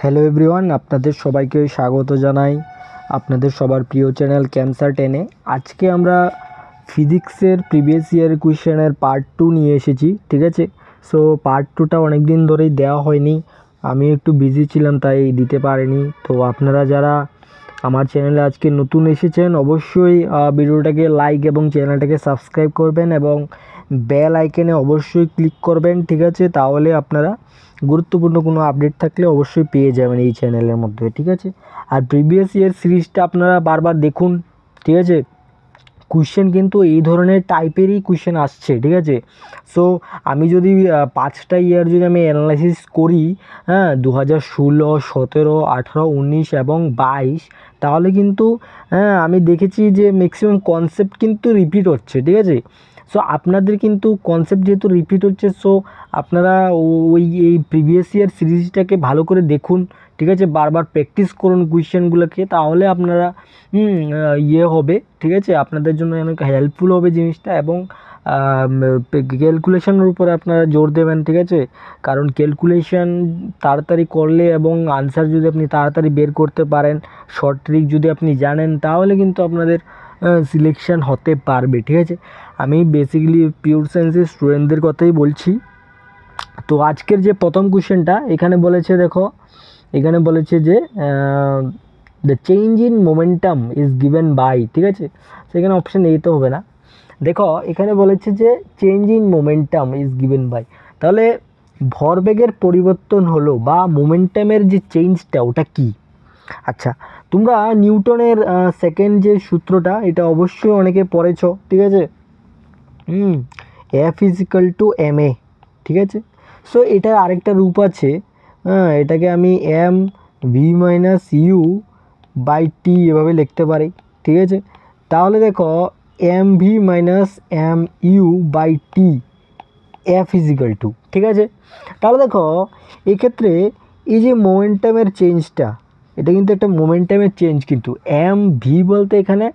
Hello everyone, আপনাদের সবাইকে স্বাগত জানাই আপনাদের সবার প্রিয় চ্যানেল ক্যামসার 10-এ। আজকে আমরা ফিজিক্সের প্রিভিয়াস ইয়ার কোয়েশ্চেনের পার্ট 2 নিয়ে এসেছি, ঠিক আছে। সো পার্ট 2টা অনেক দিন ধরেই দেওয়া হয়নি, আমি একটু বিজি ছিলাম তাই দিতে পারিনি। তো আপনারা যারা আমার চ্যানেলে আজকে নতুন এসেছেন অবশ্যই ভিডিওটাকে লাইক এবং চ্যানেলটাকে সাবস্ক্রাইব করবেন এবং বেল আইকনে অবশ্যই ক্লিক করবেন, ঠিক আছে। তাহলে আপনারা গুরুত্বপূর্ণ কোনো আপডেট থাকলে অবশ্যই পেয়ে যাবেন এই চ্যানেলের মধ্যে, ঠিক আছে। আর প্রিভিয়াস ইয়ার সিরিজটা আপনারা বারবার দেখুন, ঠিক আছে। কোয়েশ্চেন কিন্তু এই ধরনের টাইপেরই কোয়েশ্চেন আসছে, ঠিক আছে। সো আমি যদি 5টা ইয়ার যদি আমি অ্যানালাইসিস করি, হ্যাঁ, 2016, 17, 18, 19 এবং 22, তাহলে কিন্তু হ্যাঁ আমি দেখেছি যে ম্যাক্সিমাম কনসেপ্ট কিন্তু রিপিট হচ্ছে, ঠিক আছে। সো আপনাদের কিন্তু কনসেপ্ট যেহেতু রিপিট হচ্ছে, সো আপনারা এই প্রিভিয়াস ইয়ার সিরিজটাকে ভালো করে দেখুন, ঠিক আছে। বারবার প্র্যাকটিস করুন কোয়েশ্চেনগুলোকে, তাহলে আপনারা হবে, ঠিক আছে। আপনাদের জন্য অনেক হেল্পফুল হবে জিনিসটা এবং ক্যালকুলেশনের উপরে আপনারা জোর দেবেন, ঠিক আছে। কারণ ক্যালকুলেশন তাড়াতাড়ি করলে এবং আনসার যদি আপনি তাড়াতাড়ি বের করতে পারেন, শর্ট ট্রিক যদি আপনি জানেন, তাহলে কিন্তু আপনাদের সিলেকশন হতে পারবে, ঠিক আছে। আমি বেসিক্যালি পিওর সায়েন্সের স্টুডেন্টদের কথাই বলছি। তো আজকের যে প্রথম কোয়েশ্চেনটা এখানে বলেছে, দেখো এখানে বলেছে যে the change in momentum is given by, ঠিক আছে। সেখানে অপশান এ তো হবে না। দেখো এখানে বলেছে যে change in momentum is given by, তাহলে ভরবেগের পরিবর্তন হলো বা মোমেন্টামের যে চেঞ্জটা ওটা কি। আচ্ছা, তোমরা নিউটনের সেকেন্ড যে সূত্রটা এটা অবশ্যই অনেকে পড়েছো, ঠিক আছে। F is equal to M A, ঠিক আছে। সো এটার আরেকটা রূপ আছে, হ্যাঁ, এটাকে আমি M V minus U by T এভাবে লিখতে পারি, ঠিক আছে। তাহলে দেখো M V minus M U by T F is equal to, ঠিক আছে। তাহলে দেখো এক্ষেত্রে এই যে মোমেন্টামের চেঞ্জটা, এটা কিন্তু একটা মোমেন্টামের চেঞ্জ, কিন্তু এম ভি বলতে এখানে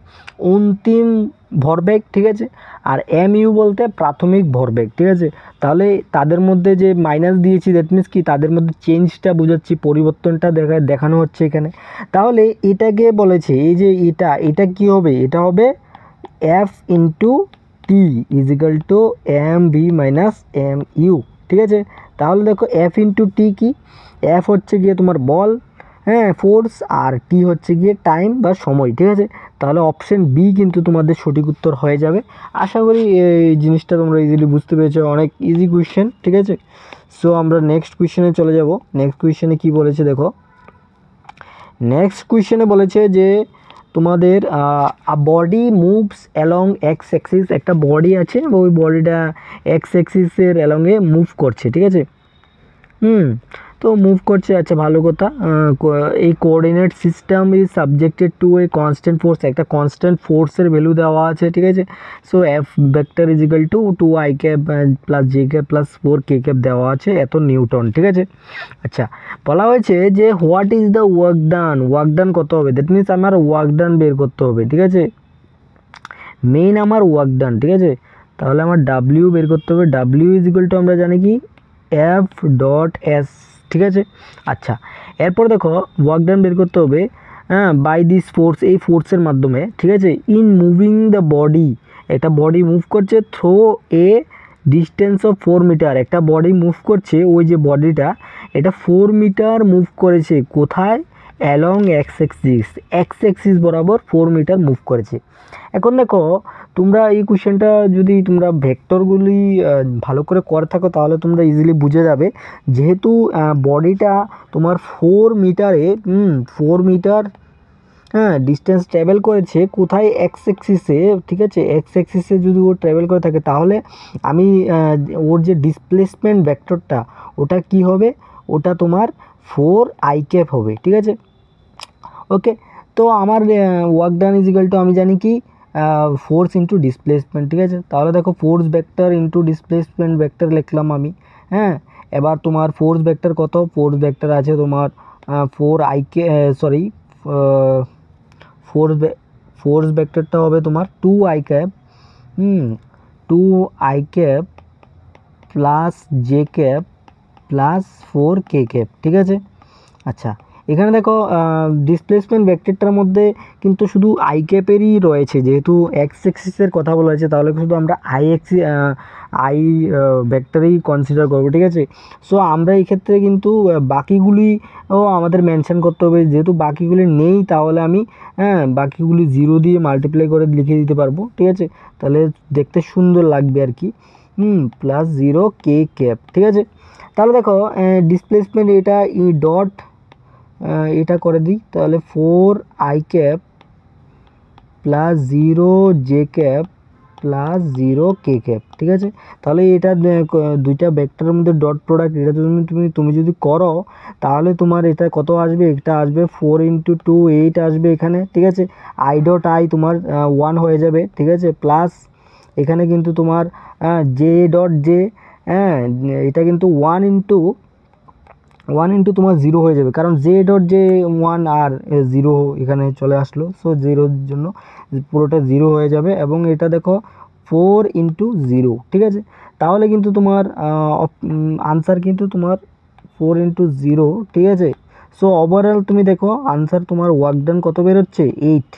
অন্তিম ভরবেগ, ঠিক আছে। আর এম ইউ বলতে প্রাথমিক ভরবেগ, ঠিক আছে। তাহলে তাদের মধ্যে যে মাইনাস দিয়েছি, দ্যাট মিনস কি তাদের মধ্যে চেঞ্জটা বোঝাচ্ছি, পরিবর্তনটা দেখানো হচ্ছে এখানে। তাহলে এটাকে বলেছে এই যে এটা কি হবে, এটা হবে F into T is equal to M V minus M U, ঠিক আছে। তাহলে দেখো এফ ইন্টু টি কি, এফ হচ্ছে গিয়ে তোমার বল, হ্যাঁ, ফোর্স, আর টি হচ্ছে গিয়ে টাইম বা সময়, ঠিক আছে। তাহলে অপশন বি কিন্তু তোমাদের সঠিক উত্তর হয়ে যাবে। আশা করি এই জিনিসটা তোমরা ইজিলি বুঝতে পেরেছো, অনেক ইজি কোয়েশ্চেন, ঠিক আছে। সো আমরা নেক্সট কোয়েশ্চেনে চলে যাব। নেক্সট কোয়েশ্চেনে কি বলেছে দেখো, নেক্সট কোয়েশ্চেনে বলেছে যে তোমাদের body moves along x Axis, একটা বডি আছে ওই বডিটা এক্স অ্যাক্সিসের অ্যালংয়ে মুভ করছে, ঠিক আছে। তো মুভ করছে, আচ্ছা ভালো কথা। এই coordinate system is subjected to a constant force, একটা কনস্ট্যান্ট ফোর্সের ভ্যালু দেওয়া আছে, ঠিক আছে। So F vector is equal two 2 I cap plus J cap plus 4 K cap দেওয়া আছে, এত নিউটন, ঠিক আছে। আচ্ছা, বলা হয়েছে যে what is the work done কত হবে, দ্যাট মিনস আমার ওয়ার্ক ডান বের করতে হবে, ঠিক আছে। মেইন আমার ওয়ার্ক ডান, ঠিক আছে। তাহলে আমার ডাব্লিউ বের করতে হবে, ডাব্লিউ ইজ ইকুয়াল টু আমরা জানি কি এফ ডট এস, ঠিক আছে। আচ্ছা, এরপর দেখো ওয়ার্ক ডান বের করতে হবে, হ্যাঁ, বাই দিস ফোর্স, এই ফোর্সের মাধ্যমে, ঠিক আছে। ইন মুভিং দ্য বডি, একটা বডি মুভ করছে through a distance of 4 metre, একটা বডি মুভ করছে, ওই যে বডিটা এটা 4 মিটার মুভ করেছে, কোথায়, অ্যালং এক্স অ্যাক্সিস বরাবর 4 মিটার মুভ করেছে। এখন দেখো তোমরা এই কোশ্চেনটা যদি তোমরা ভেক্টরগুলি ভালো করে করে থাকো তাহলে তোমরা ইজিলি বুঝে যাবে, যেহেতু বডিটা তোমার 4 মিটারে 4 মিটার, হ্যাঁ, ডিস্টেন্স ট্রাভেল করেছে কোথায়, এক্স অ্যাক্সিসে, ঠিক আছে। এক্স অ্যাক্সিসে যদি ও ট্রাভেল করে থাকে তাহলে আমি ওর যে ডিসপ্লেসমেন্ট ভেক্টরটা ওটা কি হবে, ওটা তোমার 4 আই ক্যাপ হবে, ঠিক আছে। ওকে, তো আমার work done is equal two আমি জানি কি ফোর্স ইন্টু ডিসপ্লেসমেন্ট, ঠিক আছে। তাহলে দেখো force vector into displacement vector লিখলাম আমি, হ্যাঁ। এবার তোমার ফোর্স ভেক্টর কত, ফোর্স ভেক্টর আছে তোমার 4 আই কে, সরি, ফোর্স ভেক্টরটা হবে তোমার 2 I cap, 2 I cap plus J cap plus 4 K cap, ঠিক আছে। আচ্ছা, এখানে দেখো ডিসপ্লেসমেন্ট ভেক্টরটার মধ্যে কিন্তু শুধু আই ক্যাপেরই রয়েছে, যেহেতু এক্স এক্সিসের কথা বলা হয়েছে তাহলে শুধু আমরা আই ভেক্টরেই কনসিডার করবো, ঠিক আছে। সো আমরা এই ক্ষেত্রে কিন্তু বাকিগুলিও আমাদের মেনশন করতে হবে, যেহেতু বাকিগুলি নেই তাহলে আমি বাকিগুলি 0 দিয়ে মাল্টিপ্লাই করে লিখে দিতে পারবো, ঠিক আছে। তাহলে দেখতে সুন্দর লাগবে আর কি, +0 কে ক্যাপ, ঠিক আছে। তাহলে দেখো ডিসপ্লেসমেন্ট এটা ডট এটা করে দিই, তাহলে 4i ক্যাপ +0 জে ক্যাপ +0 কে ক্যাপ, ঠিক আছে। তাহলে এটা দুইটা ভেক্টরের মধ্যে ডট প্রোডাক্ট, এটা তুমি যদি করো তাহলে তোমার এটা কত আসবে, এটা আসবে 4 × 2 8 আসবে এখানে, ঠিক আছে। আই ডট আই তোমার 1 হয়ে যাবে, ঠিক আছে, প্লাস এখানে কিন্তু তোমার জে ডট জে, এটা কিন্তু 1 × তোমার 0 হয়ে যাবে, কারণ জে ডট জে 1 আর 0 এখানে চলে আসলো, সো 0-র জন্য পুরোটা 0 হয়ে যাবে। এবং এটা দেখো 4 × 0, ঠিক আছে। তাহলে কিন্তু তোমার আনসার কিন্তু তোমার 4 × 0, ঠিক আছে। সো ওভারঅল তুমি দেখো আনসার তোমার ওয়ার্ক ডান কত বেরোচ্ছে 8।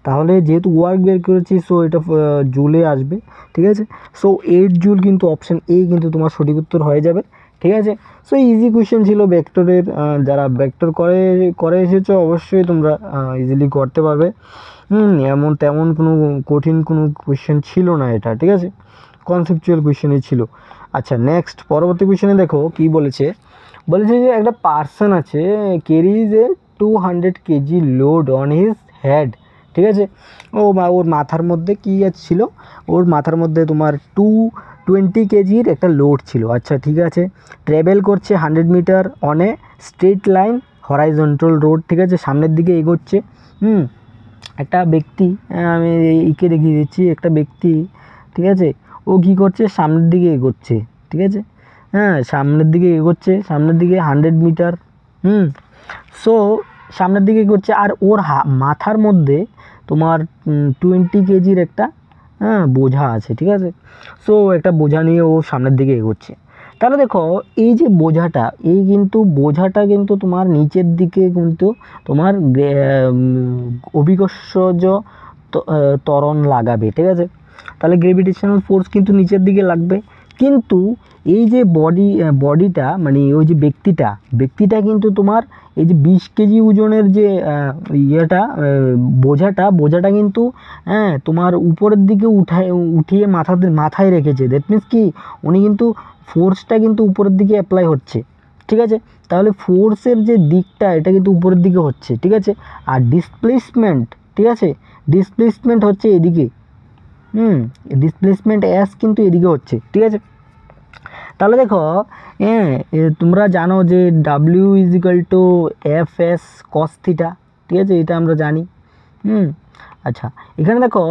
তাহলে যেহেতু ওয়ার্ক বের করেছি সো এটা জুলে আসবে, ঠিক আছে। সো 8 জুল কিন্তু অপশান এ কিন্তু তোমার সঠিক উত্তর হয়ে যাবে, ঠিক আছে। সো ইজি কোয়েশ্চেন ছিল ভেক্টরের, যারা ভেক্টর করে এসেছো অবশ্যই তোমরা ইজিলি করতে পারবে। তেমন কোনো কঠিন কোনো কোয়েশ্চেন ছিল না এটা, ঠিক আছে, কনসেপচুয়াল কোয়েশ্চেনই ছিল। আচ্ছা, নেক্সট পরবর্তী কোয়েশ্চেনে দেখো কি বলেছে যে একটা পার্সন আছে, caries A 200 KG load on his head, ঠিক আছে। ওর মাথার মধ্যে কি ছিল, ওর মাথার মধ্যে তোমার 220 কেজির একটা লোড ছিল। আচ্ছা, ঠিক আছে, ট্রাভেল করছে 100 metre on a straight line horizontal road, ঠিক আছে, সামনের দিকে এগোচ্ছে। একটা ব্যক্তি, আমি একে দেখিয়ে দিচ্ছি, একটা ব্যক্তি, ঠিক আছে, ও কী করছে, সামনের দিকে এগোচ্ছে, ঠিক আছে, সামনের দিকে এগোচ্ছে, সামনের দিকে 100 মিটার, সো সামনের দিকে এগোচ্ছে, আর ওর মাথার মধ্যে তোমার 20 কেজির একটা বোঝা আছে, ঠিক আছে। সো একটা বোঝা নিয়ে ও সামনের দিকে এগোচ্ছে। তাহলে দেখো এই যে বোঝাটা কিন্তু তোমার নিচের দিকে কিন্তু তোমার অভিকর্ষজ ত্বরণ লাগাবে, ঠিক আছে। তাহলে গ্র্যাভিটেশনাল ফোর্স কিন্তু নিচের দিকে লাগবে, কিন্তু এই যে বডিটা মানে ওই যে ব্যক্তিটা কিন্তু তোমার এই যে 20 কেজি ওজনের যে বোঝাটা কিন্তু তোমার উপরের দিকে উঠিয়ে মাথায় রেখেছে। দ্যাট মিনস কি, উনি কিন্তু ফোর্সটা কিন্তু উপরের দিকে অ্যাপ্লাই হচ্ছে, ঠিক আছে। তাহলে ফোর্সের যে দিকটা এটা কিন্তু উপরের দিকে হচ্ছে, ঠিক আছে। আর ডিসপ্লেসমেন্ট, ঠিক আছে, ডিসপ্লেসমেন্ট হচ্ছে এদিকে, ডিসপ্লেসমেন্ট এস কিন্তু এদিকে হচ্ছে, ঠিক আছে। তাহলে দেখো তোমরা জানো যে ডাব্লিউ = F(s)cos θ, ঠিক আছে, এটা আমরা জানি। আচ্ছা, এখানে দেখো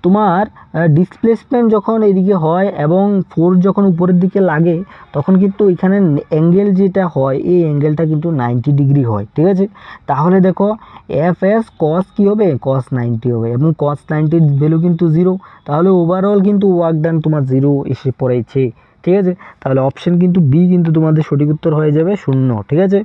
তোমার ডিসপ্লেসমেন্ট যখন এদিকে হয় এবং ফোর্স যখন উপরের দিকে লাগে তখন কিন্তু এখানে অ্যাঙ্গেল যেটা হয় এই অ্যাঙ্গেলটা কিন্তু 90 ডিগ্রি হয়, ঠিক আছে। তাহলে দেখো F(s)cos কী হবে, cos 90 হবে, এবং cos 90 ভ্যালু কিন্তু 0। তাহলে ওভারঅল কিন্তু ওয়ার্ক ডান তোমার 0 এসে পড়েছে, ঠিক আছে। তাহলে অপশন কিন্তু বি কিন্তু তোমাদের সঠিক উত্তর হয়ে যাবে 0, ঠিক আছে।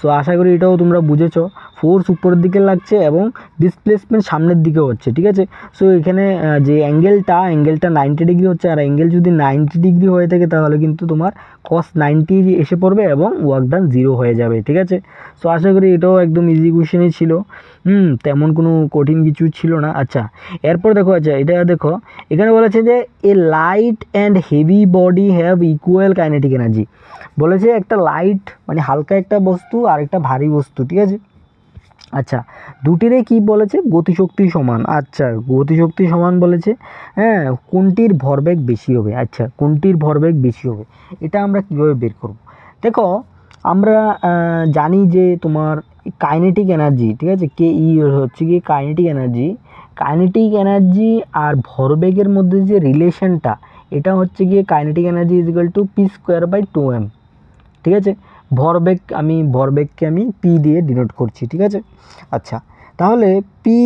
সো আশা করি এটাও তোমরা বুঝেছো, ফোর্স উপরের দিকে লাগছে এবং ডিসপ্লেসমেন্ট সামনের দিকে হচ্ছে, ঠিক আছে। সো এখানে যে অ্যাঙ্গেলটা 90 ডিগ্রি হচ্ছে, আর অ্যাঙ্গেল যদি 90 ডিগ্রি হয়ে থাকে তাহলে কিন্তু তোমার cos 90 এসে পড়বে এবং ওয়ার্ক ডান 0 হয়ে যাবে, ঠিক আছে। সো আশা করি এটাও একদম ইজি কোয়েশ্চেনই ছিল, তেমন কোনো কঠিন কিছু ছিল না। আচ্ছা, এরপর দেখো, আচ্ছা এটা দেখো, এখানে বলেছে যে a light and heavy body have equal kinetic energy. বলেছে একটা লাইট মানে হালকা একটা বস্তু আর একটা ভারী বস্তু, ঠিক আছে। আচ্ছা, দুটিরে কি বলেছে, গতিশক্তি সমান। আচ্ছা, গতিশক্তি সমান বলেছে, কোনটির ভরবেগ বেশি হবে। আচ্ছা, কোনটির ভরবেগ বেশি হবে এটা আমরা কীভাবে বের করব। দেখো আমরা জানি যে তোমার কাইনেটিক এনার্জি, ঠিক আছে, কে হচ্ছে কি কাইনেটিক এনার্জি আর ভরবেগের মধ্যে যে রিলেশনটা এটা হচ্ছে গিয়ে কাইনেটিক এনার্জি P²/2m, ঠিক আছে। ভরবেগকে আমি পি দিয়ে ডিনোট করছি, ঠিক আছে। আচ্ছা, তাহলে পি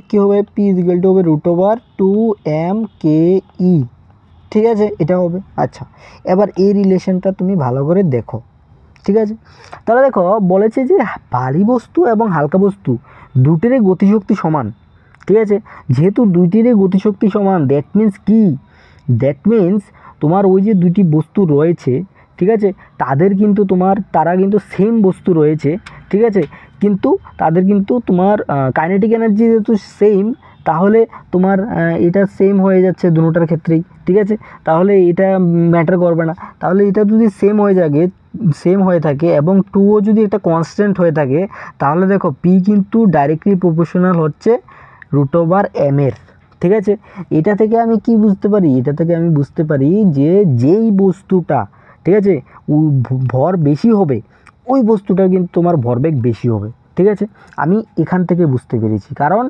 কী হবে, পি হবে √2m(ke), ঠিক আছে, এটা হবে। আচ্ছা, এবার এই রিলেশনটা তুমি ভালো করে দেখো, ঠিক আছে। তাহলে দেখো বলেছে যে ভারী বস্তু এবং হালকা বস্তু দুটিরই গতিশক্তি সমান, ঠিক আছে। যেহেতু দুইটিরই গতিশক্তি সমান, দ্যাট মিন্স কি, দ্যাট মিন্স তোমার ওই যে দুটি বস্তু রয়েছে, ঠিক আছে, তারা কিন্তু সেম বস্তু রয়েছে, ঠিক আছে, কিন্তু তাদের কিন্তু তোমার কাইনেটিক এনার্জি যেহেতু সেম, তাহলে তোমার এটা সেম হয়ে যাচ্ছে দুটোটার ক্ষেত্রেই, ঠিক আছে। তাহলে এটা ম্যাটার করবে না। তাহলে এটা যদি সেম হয়ে থাকে এবং টুও যদি একটা কনস্ট্যান্ট হয়ে থাকে, তাহলে দেখো পি কিন্তু ডাইরেক্টলি প্রপোর্শনাল হচ্ছে √m এর, ঠিক আছে। এটা থেকে আমি কি বুঝতে পারি, এটা থেকে আমি বুঝতে পারি যে যেই বস্তুটা, ঠিক আছে, ভর বেশি হবে ওই বস্তুটার কিন্তু তোমার ভরবেগ বেশি হবে, ঠিক আছে। আমি এখান থেকে বুঝতে পেরেছি, কারণ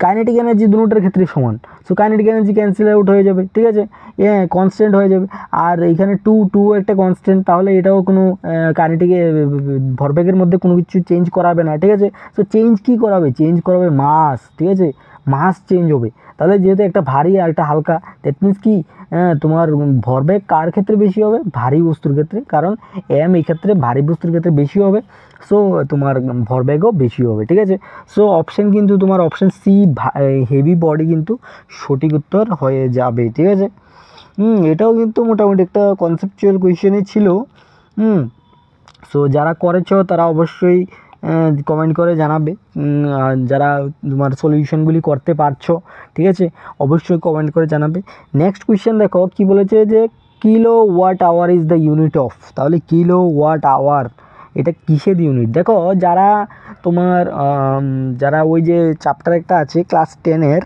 কাইনেটিক এনার্জি দুটোটার ক্ষেত্রে সমান। So kinetic energy cancel out হয়ে যাবে, ঠিক আছে, কনস্ট্যান্ট হয়ে যাবে। আর এইখানে টু একটা কনস্ট্যান্ট, তাহলে এটাও কোনো কাইনেটিকে ভরবেগের মধ্যে কোনো কিছু চেঞ্জ করাবে না, ঠিক আছে। সো চেঞ্জ করাবে মাস, ঠিক আছে, মাস চেঞ্জ হবে। তাহলে যেহেতু একটা ভারী আর একটা হালকা, দ্যাট মিন্স কি তোমার ভরবেগ কার ক্ষেত্রে বেশি হবে, ভারী বস্তুর ক্ষেত্রে, কারণ এম এই ক্ষেত্রে ভারী বস্তুর ক্ষেত্রে বেশি হবে। সো তোমার ভরবেগও বেশি হবে, ঠিক আছে। সো অপশান কিন্তু তোমার অপশান সি হেভি বডি কিন্তু সঠিক উত্তর হয়ে যাবে, ঠিক আছে। এটাও কিন্তু মোটামুটি একটা কনসেপচুয়াল কোয়েশ্চেনই ছিল। সো যারা করেছো তারা অবশ্যই কমেন্ট করে জানাবে, আর যারা তোমার সলিউশনগুলি করতে পারছো, ঠিক আছে, অবশ্যই কমেন্ট করে জানাবে। নেক্সট কোয়েশ্চেন দেখো কি বলেছে, যে kilowatt hour is the unit of. তাহলে কিলোওয়াট আওয়ার এটা কিসের ইউনিট? দেখো যারা ওই যে চ্যাপ্টার একটা আছে ক্লাস 10-এর,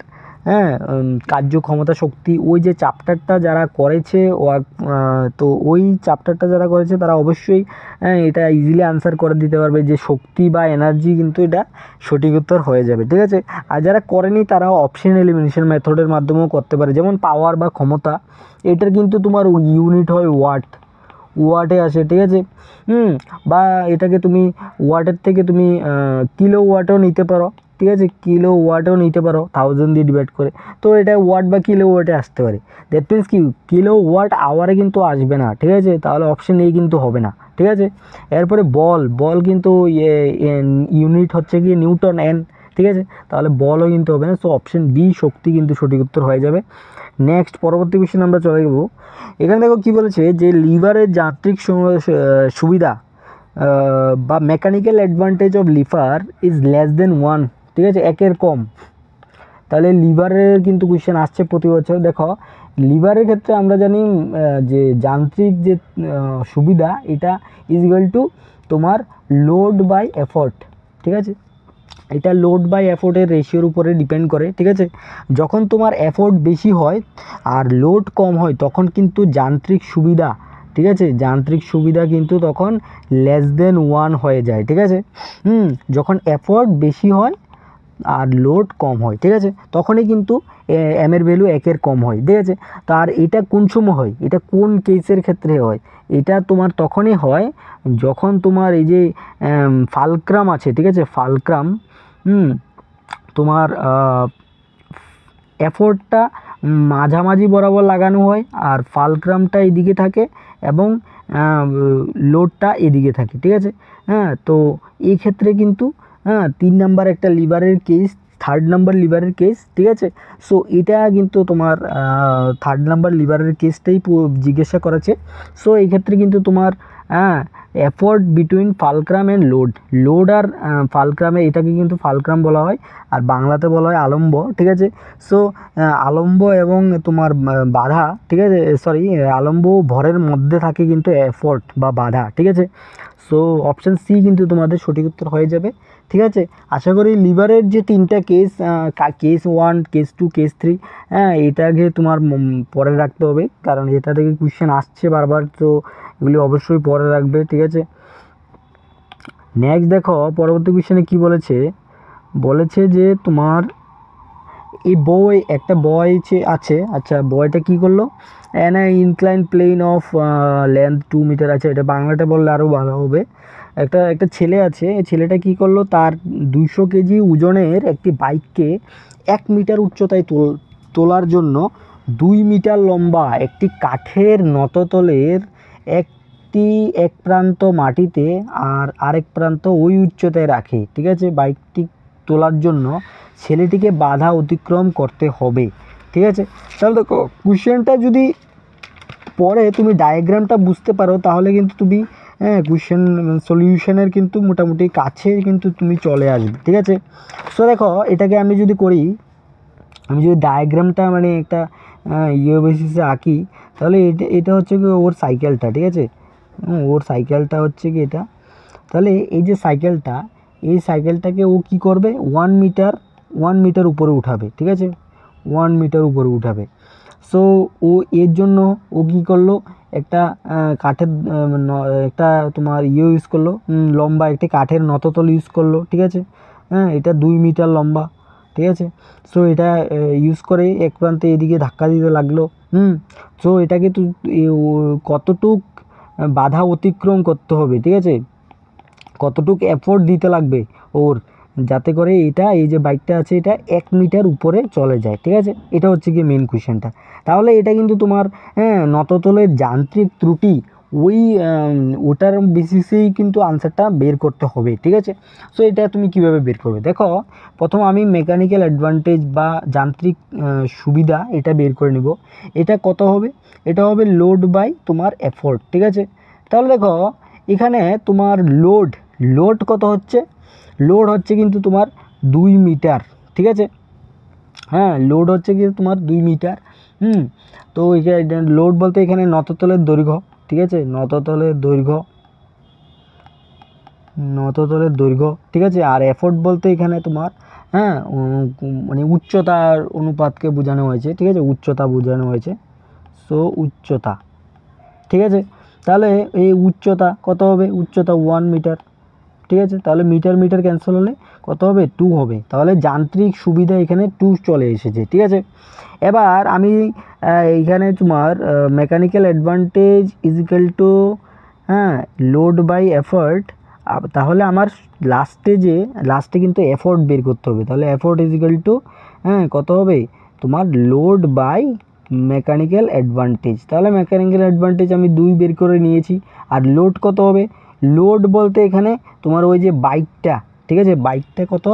হ্যাঁ, কার্যক্ষমতা শক্তি, ওই যে চ্যাপ্টারটা যারা করেছে তো ওই চ্যাপ্টারটা যারা করেছে তারা অবশ্যই এটা ইজিলি আনসার করে দিতে পারবে যে শক্তি বা এনার্জি কিন্তু এটা সঠিক উত্তর হয়ে যাবে, ঠিক আছে। আর যারা করেনি তারা অপশন এলিমিনেশন মেথডের মাধ্যমেও করতে পারে, যেমন পাওয়ার বা ক্ষমতা, এটার কিন্তু তোমার ইউনিট হয় ওয়াটে আসে, ঠিক আছে। বা এটাকে তুমি ওয়াটের থেকে তুমি কিলো ওয়াটও নিতে পারো, ঠিক আছে, কিলো ওয়াটও নিতে পারো 1000 দিয়ে ডিভাইড করে, তো এটা ওয়াট বা কিলো ওয়াটে আসতে পারে। দ্যাট মিন্স কি কিলো ওয়াট আওয়ারে কিন্তু আসবে না, ঠিক আছে, তাহলে অপশন এ কিন্তু হবে না, ঠিক আছে। এরপরে বল কিন্তু ইউনিট হচ্ছে কি নিউটন এন, ঠিক আছে, তাহলে বলও কিন্তু হবে না। সো অপশন বি শক্তি কিন্তু সঠিক উত্তর হয়ে যাবে। নেক্সট পরবর্তী কোয়েশ্চেন আমরা চলে যাব। এখানে দেখো কি বলেছে, যে লিভারের যান্ত্রিক সুবিধা বা mechanical advantage of liver is less than 1, ঠিক আছে, একের কম। তাহলে লিভারের কিন্তু কোয়েশ্চেন আসছে প্রতি বছর। দেখো লিভারের ক্ষেত্রে আমরা জানি যে যান্ত্রিক যে সুবিধা এটা ইজ ইকুয়াল টু তোমার লোড বাই এফোর্ট, ঠিক আছে। এটা লোড বাই এফোর্টের রেশিওর উপরে ডিপেন্ড করে, ঠিক আছে। যখন তোমার এফোর্ট বেশি হয় আর লোড কম হয় তখন কিন্তু যান্ত্রিক সুবিধা, ঠিক আছে, যান্ত্রিক সুবিধা কিন্তু তখন লেস দেন 1 হয়ে যায়, ঠিক আছে। যখন এফোর্ট বেশি হয় আর লোড কম হয়, ঠিক আছে, তখনই কিন্তু এম এর ভ্যালু 1-এর কম হয়, ঠিক আছে। তো আর এটা কোন সময় হয়, এটা কোন কেসের ক্ষেত্রে হয়, এটা তোমার তখনই হয় যখন তোমার এই যে ফালক্রাম আছে, ঠিক আছে, ফালক্রাম তোমার এফোর্টটা মাঝামাঝি বরাবর লাগানো হয় আর ফালক্রামটা এদিকে থাকে এবং লোডটা এদিকে থাকে, ঠিক আছে। তো এই ক্ষেত্রে কিন্তু 3 নাম্বার একটা লিভারের কেস, 3rd নাম্বার লিভারের কেস, ঠিক আছে। সো এটা কিন্তু তোমার 3rd নাম্বার লিভারের কেসটাই জিজ্ঞাসা করেছে। সো এই ক্ষেত্রে কিন্তু তোমার effort between fulcrum and load আর ফালক্রামে, এটাকে কিন্তু ফালক্রাম বলা হয় আর বাংলাতে বলা হয় আলম্ব, ঠিক আছে। সো আলম্ব এবং তোমার বাধা, ঠিক আছে, সরি, আলম্ব ভরের মধ্যে থাকে কিন্তু এফোর্ট বা বাধা, ঠিক আছে। সো অপশান সি কিন্তু তোমাদের সঠিক উত্তর হয়ে যাবে, ঠিক আছে। আশা করি লিভারের যে 3টা কেস, কেস 1, কেস 2, কেস 3, এটাকে তোমার পরে রাখতে হবে, কারণ এটা থেকে কোয়েশ্চেন আসছে বারবার, তো এগুলি অবশ্যই পরে রাখবে, ঠিক আছে। নেক্সট দেখো পরবর্তী কোয়েশ্চেনে কি বলেছে যে তোমার এই একটা বয় আছে, আচ্ছা বয়টা কি করলো, incline plane of length 2 metre আছে, এটা বাংলাটা বললে আরও ভালো হবে। একটা ছেলে আছে, এই ছেলেটা কি করলো, তার 200 কেজি ওজনের একটি বাইককে 1 মিটার উচ্চতায় তোলার জন্য 2 মিটার লম্বা একটি কাঠের নততলের বাইকটি এক প্রান্ত মাটিতে আর আরেক প্রান্ত ওই উচ্চতায় রাখে, ঠিক আছে। বাইকটি তোলার জন্য ছেলেটিকে বাধা অতিক্রম করতে হবে, ঠিক আছে। তাহলে দেখো কোশ্চেনটা যদি পরে তুমি ডায়াগ্রামটা বুঝতে পারো তাহলে কিন্তু তুমি কোশ্চেন সলিউশনের কিন্তু মোটামুটি কাছে কিন্তু তুমি চলে আসবে, ঠিক আছে। সো দেখো এটাকে আমি যদি করি, আমি যদি ডায়াগ্রামটা মানে একটা বেসিসে আঁকি, তাহলে এটা হচ্ছে কি ওর সাইকেলটা, ঠিক আছে। ওর সাইকেলটা হচ্ছে কি এটা। তাহলে এই যে সাইকেলটা, এই সাইকেলটাকে ও কি করবে, 1 মিটার উপরে উঠাবে, ঠিক আছে। 1 মিটার উপরে উঠাবে। সো ও এর জন্য ও কী করলো, একটা কাঠের একটা তোমার ইউজ করলো, লম্বা একটি কাঠের নততল ইউজ করলো, ঠিক আছে। এটা 2 মিটার লম্বা, ঠিক আছে। সো এটা ইউজ করে এক প্রান্তে এদিকে ধাক্কা দিতে লাগলো। সো এটাকে কতটুক বাধা অতিক্রম করতে হবে, ঠিক আছে, কতটুক এফোর্ট দিতে লাগবে ওর, যাতে করে এটা এই যে বাইকটা আছে এটা 1 মিটার উপরে চলে যায়, ঠিক আছে। এটা হচ্ছে কি মেন কোয়েশ্চেনটা। তাহলে এটা কিন্তু তোমার নততলের যান্ত্রিক ত্রুটি ওটার বেসিসেই কিন্তু আনসারটা বের করতে হবে, ঠিক আছে। সো এটা তুমি কিভাবে বের করবে, দেখো প্রথম আমি মেকানিক্যাল অ্যাডভান্টেজ বা যান্ত্রিক সুবিধা এটা বের করে নিব। এটা কত হবে, এটা হবে লোড বাই তোমার এফোর্ট, ঠিক আছে। তাহলে দেখো এখানে তোমার লোড কত হচ্ছে, লোড হচ্ছে কিন্তু তোমার 2 মিটার, ঠিক আছে। লোড হচ্ছে কি তোমার 2 মিটার। তো এখানে লোড বলতে এখানে নততলের দৈর্ঘ্য, ঠিক আছে, নততলের দৈর্ঘ্য, ঠিক আছে। আর এফোর্ট বলতে এখানে তোমার মানে উচ্চতার অনুপাতকে বোঝানো হয়েছে, ঠিক আছে, উচ্চতা বোঝানো হয়েছে। সো উচ্চতা, ঠিক আছে। তাহলে এই উচ্চতা কত হবে, উচ্চতা 1 মিটার, ঠিক আছে। তাহলে মিটার ক্যান্সেল হলে কত হবে, 2 হবে। তাহলে যান্ত্রিক সুবিধা এখানে 2 চলে এসেছে, ঠিক আছে। এবার আমি এইখানে তোমার mechanical advantage is equal to load by effort, তাহলে আমার লাস্টে কিন্তু এফোর্ট বের করতে হবে। তাহলে এফোর্ট ইজিক্যাল টু কত হবে তোমার লোড বাই মেকানিক্যাল অ্যাডভান্টেজ। তাহলে মেকানিক্যাল অ্যাডভান্টেজ আমি 2 বের করে নিয়েছি। আর লোড কত হবে, লোড বলতে এখানে তোমার ওই যে বাইকটা, ঠিক আছে, বাইকটা কত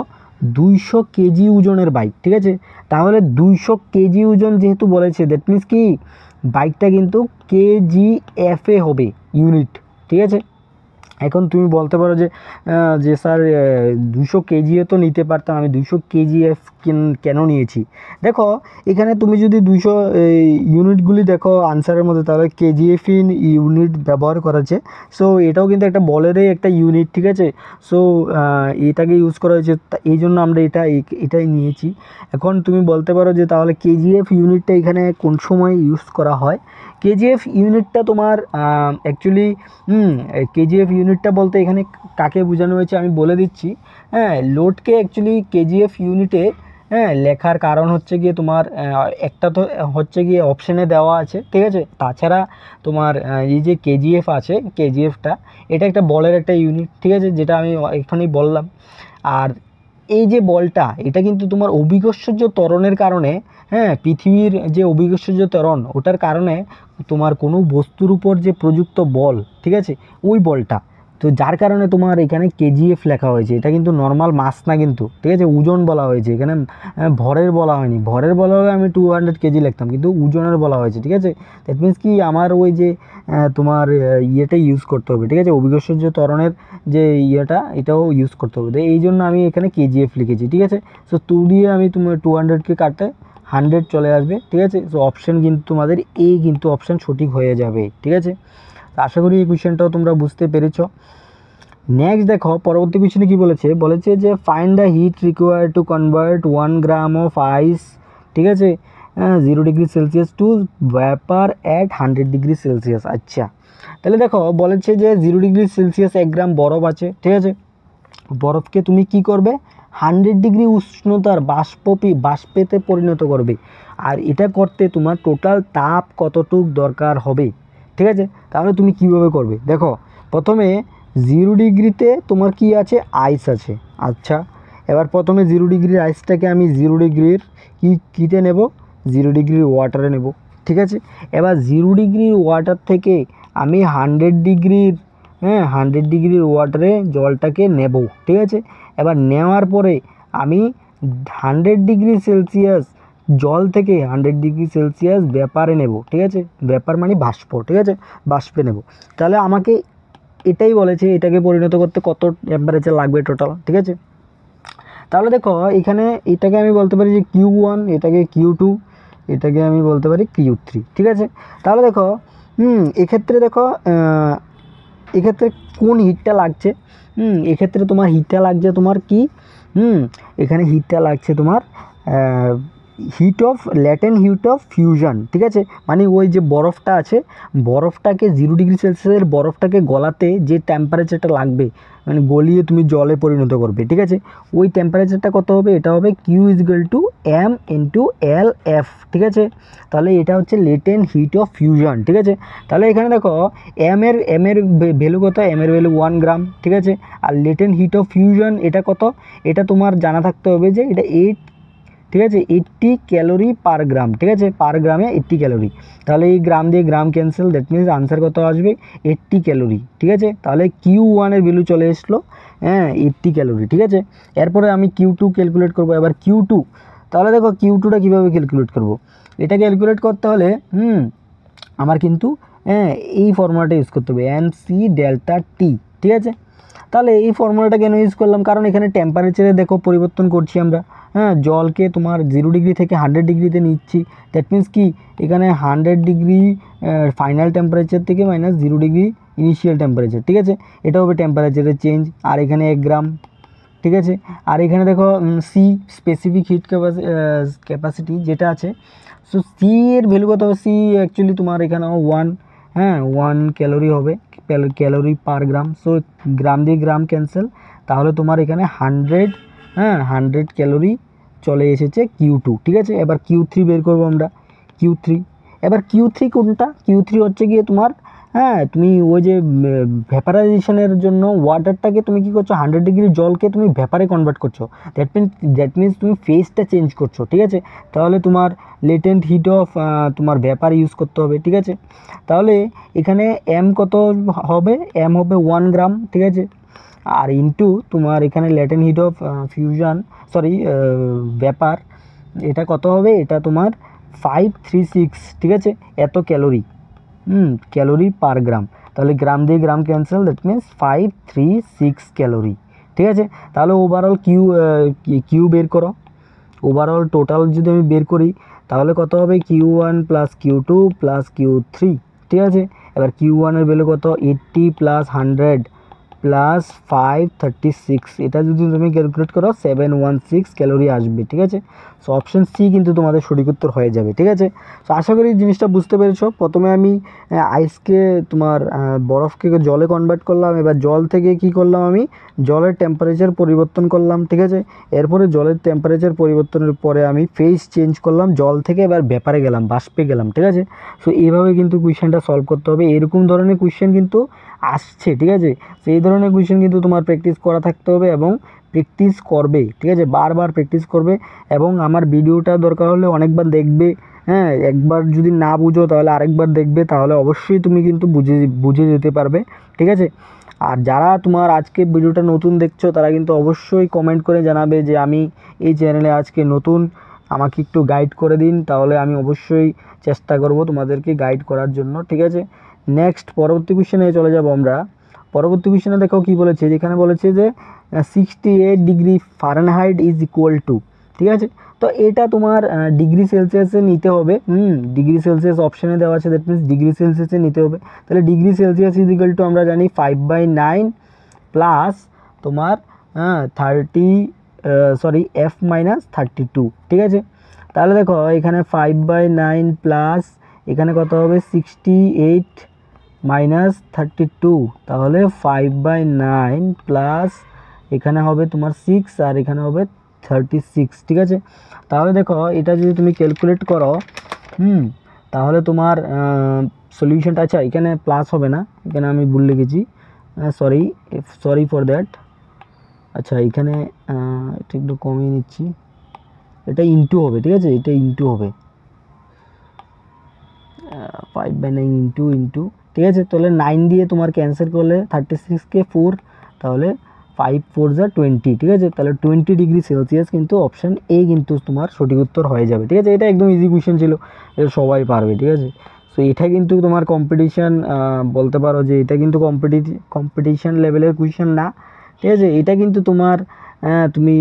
200 কেজি ওজনের বাইক, ঠিক আছে। তাহলে 200 কেজি ওজন যেহেতু বলেছে, দ্যাট মিনস কি বাইকটা কিন্তু কেজিএফে হবে ইউনিট, ঠিক আছে। এখন তুমি বলতে পারো যে স্যার 200 কেজিও তো নিতে পারতাম, আমি 200 কেজিএফ কেন নিয়েছি। দেখো এখানে তুমি যদি 200 ইউনিটগুলি দেখো আনসারের মধ্যে, তাহলে কেজিএফ ইন ইউনিট ব্যবহার করেছে। সো এটাও কিন্তু একটা বলেরই একটা ইউনিট, ঠিক আছে। সো এটাকে ইউজ করা হয়েছে, এই জন্য আমরা এটাই নিয়েছি। এখন তুমি বলতে পারো যে তাহলে কেজিএফ ইউনিটটা এখানে কোন সময় ইউজ করা হয়। কেজিএফ ইউনিটটা তোমার অ্যাকচুয়ালি কেজিএফ ইউনিটটা বলতে এখানে কাকে বোঝানো হয়েছে আমি বলে দিচ্ছি। লোডকে অ্যাকচুয়ালি কেজিএফ ইউনিটে লেখার কারণ হচ্ছে গিয়ে তোমার একটা তো হচ্ছে গিয়ে অপশানে দেওয়া আছে, ঠিক আছে। তাছাড়া তোমার এই যে কেজিএফ আছে, কেজিএফটা এটা একটা বলের একটা ইউনিট, ঠিক আছে, যেটা আমি এখানেই বললাম। আর এই যে বলটা এটা কিন্তু তোমার অভিকর্ষজ ত্বরণের কারণে, পৃথিবীর যে অভিকর্ষজ ত্বরণ ওটার কারণে তোমার কোনো বস্তুর উপর যে প্রযুক্ত বল, ঠিক আছে, ওই বলটা, তো যার কারণে তোমার এখানে কেজিএফ লেখা হয়েছে। এটা কিন্তু নর্মাল মাস না কিন্তু, ঠিক আছে, ওজন বলা হয়েছে এখানে, ভরের বলা হয়নি। ভরের বলা হলে আমি 200 কেজি লিখতাম, কিন্তু ওজনের বলা হয়েছে, ঠিক আছে। দ্যাট মিনস কি আমার ওই যে তোমার ইয়েটা ইউজ করতে হবে, ঠিক আছে, অভিকর্ষজ ত্বরণের যে এটাও ইউজ করতে হবে। এই জন্য আমি এখানে কেজিএফ লিখেছি, ঠিক আছে। সো 2 দিয়ে আমি তোমার 200কে কাটতে 100 চলে আসবে, ঠিক আছে। সো অপশান কিন্তু তোমাদের এ কিন্তু অপশান সঠিক হয়ে যাবে, ঠিক আছে। আশা করি এই কোয়েশ্চেনটাও তোমরা বুঝতে পেরেছো। নেক্সট দেখো পরবর্তী কোয়েশ্চেনে কি বলেছে যে find the heat required to convert 1 gram of ice, ঠিক আছে, 0 degree Celsius to vapour at 100 degree Celsius. আচ্ছা, তাহলে দেখো বলেছে যে 0 ডিগ্রি সেলসিয়াস 1 গ্রাম বরফ আছে, ঠিক আছে। বরফকে তুমি কি করবে, 100 ডিগ্রি উষ্ণতার বাষ্পেতে পরিণত করবে। আর এটা করতে তোমার টোটাল তাপ কতটুক দরকার হবে, ঠিক আছে। তাহলে তুমি কিভাবে করবে, দেখো প্রথমে 0 ডিগ্রিতে তোমার কি আছে, আইস আছে। আচ্ছা, এবার প্রথমে 0 ডিগ্রির আইসটাকে আমি 0 ডিগ্রির কীতে নেব, 0 ডিগ্রির ওয়াটারে নেব, ঠিক আছে। এবার 0 ডিগ্রির ওয়াটার থেকে আমি 100 ডিগ্রির 100 ডিগ্রির ওয়াটারে জলটাকে নেব, ঠিক আছে। এবার নেওয়ার পরে আমি 100 ডিগ্রি সেলসিয়াস জল থেকে 100 ডিগ্রি সেলসিয়াস ব্যাপারে নেব, ঠিক আছে। ব্যাপার মানে বাষ্প, ঠিক আছে, বাষ্পে নেব। তাহলে আমাকে এটাই বলেছে এটাকে পরিণত করতে কত টেম্পারেচার লাগবে টোটাল, ঠিক আছে। তাহলে দেখো এখানে এটাকে আমি বলতে পারি যে Q1, এটাকে Q2, এটাকে আমি বলতে পারি Q3, ঠিক আছে। তাহলে দেখো এক্ষেত্রে দেখো এক্ষেত্রে কোন হিটটা লাগছে, এক্ষেত্রে তোমার হিটটা লাগছে তোমার কি, এখানে হিটটা লাগছে তোমার heat of latent heat of fusion, ঠিক আছে। মানে ওই যে বরফটা আছে, বরফটাকে 0 ডিগ্রি সেলসিয়াসের বরফটাকে গলাতে যে টেম্পারেচারটা লাগবে, মানে গলিয়ে তুমি জলে পরিণত করবে, ঠিক আছে। ওই টেম্পারেচারটা কত হবে, এটা হবে Q=M×LF, ঠিক আছে। তাহলে এটা হচ্ছে লেটেন্ট হিট অফ ফিউশন, ঠিক আছে। তাহলে এখানে দেখো এম এর ভ্যালু কত, এম এর ভ্যালু 1 গ্রাম, ঠিক আছে। আর লেটেন্ট হিট অফ ফিউশন এটা কত, এটা তোমার জানা থাকতে হবে যে এটা 8, ঠিক আছে, 80 ক্যালোরি পার গ্রাম, ঠিক আছে, পার গ্রামে 80 ক্যালোরি। তাহলে এই গ্রাম দিয়ে গ্রাম ক্যান্সেল, দ্যাট মিনস আনসার কত আসবে 80 ক্যালোরি, ঠিক আছে। তাহলে Q1 এর ভ্যালু চলে আসলো 80 ক্যালোরি, ঠিক আছে। এরপরে আমি Q2 ক্যালকুলেট করব। এবার Q2, তাহলে দেখো Q2টা কীভাবে ক্যালকুলেট করব, এটা ক্যালকুলেট করতে হলে আমার কিন্তু এই ফর্মুলাটা ইউজ করতে হবে NC∆T, ঠিক আছে। তাহলে এই ফর্মুলাটা কেন ইউজ করলাম, কারণ এখানে টেম্পারেচারে দেখো পরিবর্তন করছি আমরা, জলকে তোমার 0 ডিগ্রি থেকে 100 ডিগ্রিতে নিচ্ছি। দ্যাট মিন্স কি এখানে 100 ডিগ্রি ফাইনাল টেম্পারেচার থেকে -0 ডিগ্রি ইনিশিয়াল টেম্পারেচার, ঠিক আছে। এটা হবে টেম্পারেচারের চেঞ্জ। আর এখানে 1 গ্রাম, ঠিক আছে। আর এখানে দেখো সি স্পেসিফিক হিট ক্যাপাসিটি যেটা আছে, সো সি এর ভ্যালু কত হবে, সি অ্যাকচুয়ালি তোমার এখানে 1 ক্যালোরি হবে, ক্যালোরি পার গ্রাম। সো গ্রাম দিয়ে গ্রাম ক্যান্সেল, তাহলে তোমার এখানে 100 ক্যালোরি চলে এসেছে Q2, ঠিক আছে। এবার Q3 বের করবো আমরা, Q3। এবার Q3 কোনটা, Q3 হচ্ছে গিয়ে তোমার তুমি ওই যে ভ্যাপারাইজেশনের জন্য ওয়াটারটাকে তুমি কী করছো, 100 ডিগ্রি জলকে তুমি ভ্যাপারে কনভার্ট করছো। দ্যাট মিনস তুমি ফেজটা চেঞ্জ করছো, ঠিক আছে। তাহলে তোমার লেটেন্ট হিট অফ তোমার ভ্যাপার ইউজ করতে হবে, ঠিক আছে। তাহলে এখানে এম কত হবে, এম হবে 1 গ্রাম, ঠিক আছে। আর ইনটু তোমার এখানে latent heat of fusion vapour, এটা কত হবে, এটা তোমার 536, ঠিক আছে, এত ক্যালোরি, ক্যালোরি পার গ্রাম। তাহলে গ্রাম দিয়ে গ্রাম ক্যান্সেল, দ্যাট মিনস 536 ক্যালোরি, ঠিক আছে। তাহলে ওভারঅল কিউ বের করো, ওভারঅল টোটাল যদি আমি বের করি তাহলে কত হবে Q1 + Q2 + Q3, ঠিক আছে। এবার Q1 এর ভ্যালু কত, 80 + 100 + 536, এটা যদি তুমি ক্যালকুলেট করো 716 ক্যালোরি আসবে, ঠিক আছে। সো অপশন সি কিন্তু তোমাদের সঠিক উত্তর হয়ে যাবে, ঠিক আছে। সো আশা করি জিনিসটা বুঝতে পেরেছো। প্রথমে আমি আইসকে তোমার বরফকে জলে কনভার্ট করলাম, এবার জল থেকে কি করলাম, আমি জলের টেম্পারেচার পরিবর্তন করলাম, ঠিক আছে। এরপরে জলের টেম্পারেচার পরিবর্তনের পরে আমি ফেজ চেঞ্জ করলাম, জল থেকে এবার ব্যাপারে গেলাম, বাষ্পে গেলাম, ঠিক আছে। সো এইভাবে কিন্তু কোয়েশ্চেনটা সলভ করতে হবে। এরকম ধরনের কোয়েশ্চেন কিন্তু আসছে, ঠিক আছে। সেই ধরনের কোয়েশ্চেন কিন্তু তোমার প্র্যাকটিস করা থাকতে হবে এবং প্র্যাকটিস করবে, ঠিক আছে, বারবার প্র্যাকটিস করবে। এবং আমার ভিডিওটা দরকার হলে অনেকবার দেখবে, একবার যদি না বুঝো তাহলে আরেকবার দেখবে, তাহলে অবশ্যই তুমি কিন্তু বুঝে যেতে পারবে, ঠিক আছে। আর যারা তোমার আজকে ভিডিওটা নতুন দেখছো তারা কিন্তু অবশ্যই কমেন্ট করে জানাবে যে আমি এই চ্যানেলে আজকে নতুন, আমাকে একটু গাইড করে দিন, তাহলে আমি অবশ্যই চেষ্টা করব তোমাদেরকে গাইড করার জন্য, ঠিক আছে। নেক্সট পরবর্তী কোয়েশ্চেনে চলে যাব আমরা। পরবর্তী কোয়েশ্চেনে দেখো কি বলেছে, যেখানে বলেছে যে 68 degree Fahrenheit is equal to, ঠিক আছে। তো এটা তোমার ডিগ্রি সেলসিয়াসে নিতে হবে, ডিগ্রি সেলসিয়াস অপশানে দেওয়া আছে, দ্যাট মিনস ডিগ্রি সেলসিয়াসে নিতে হবে। তাহলে degree Celsius is equal to আমরা জানি 5/9 প্লাস তোমার 32, ঠিক আছে। তাহলে দেখো এখানে 5/9 প্লাস এখানে কত হবে 68 -32, তাহলে 5/9 প্লাস এখানে হবে তোমার 6 আর এখানে হবে 36, ঠিক আছে। তাহলে দেখো এটা যদি তুমি ক্যালকুলেট করো, তাহলে তোমার সলিউশনটা, আচ্ছা এখানে প্লাস হবে না, এখানে আমি ভুল লিখেছি, সরি ফর দ্যাট। আচ্ছা এখানে এটা একটু কমিয়ে নিচ্ছি, এটা ইনটু হবে, ঠিক আছে, এটা ইনটু হবে 5/9 ইনটু ঠিক আছে। তাহলে 9 দিয়ে তোমার ক্যান্সেল করলে 36কে 4, তাহলে 5 4 যা 20, ঠিক আছে। তাহলে 20 ডিগ্রি সেলসিয়াস কিন্তু অপশান এ কিন্তু তোমার সঠিক উত্তর হয়ে যাবে, ঠিক আছে। এটা একদম ইজি কোয়েশ্চেন ছিল, এটা সবাই পারবে, ঠিক আছে। সো এটা কিন্তু তোমার কম্পিটিশান বলতে পারো যে এটা কিন্তু কম্পিটিশান লেভেলের কোয়েশ্চেন না, ঠিক আছে। এটা কিন্তু তোমার তুমি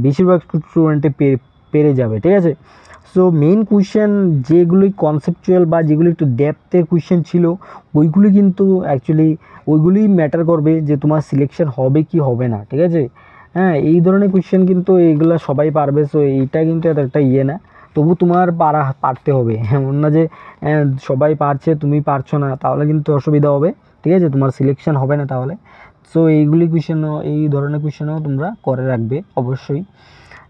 বেশিরভাগ স্টুডেন্টে পেরে যাবে, ঠিক আছে। সো মেইন কোয়েশ্চেন যেগুলি কনসেপচুয়াল বা যেগুলি একটু ডেপথের কোয়েশ্চেন ছিল, ওইগুলি কিন্তু অ্যাকচুয়ালি ওইগুলি ম্যাটার করবে যে তোমার সিলেকশন হবে কি হবে না, ঠিক আছে। হ্যাঁ, এই ধরনের কোয়েশ্চেন কিন্তু এইগুলো সবাই পারবে। সো এইটা কিন্তু একটা ইয়ে না, তবু তোমার পারতে হবে, এমন না যে সবাই পারছে তুমি পারছো না, তাহলে কিন্তু অসুবিধা হবে, ঠিক আছে, তোমার সিলেকশন হবে না তাহলে। সো এইগুলি কোয়েশ্চেনও, এই ধরনের কোয়েশ্চেনও তোমরা করে রাখবে অবশ্যই,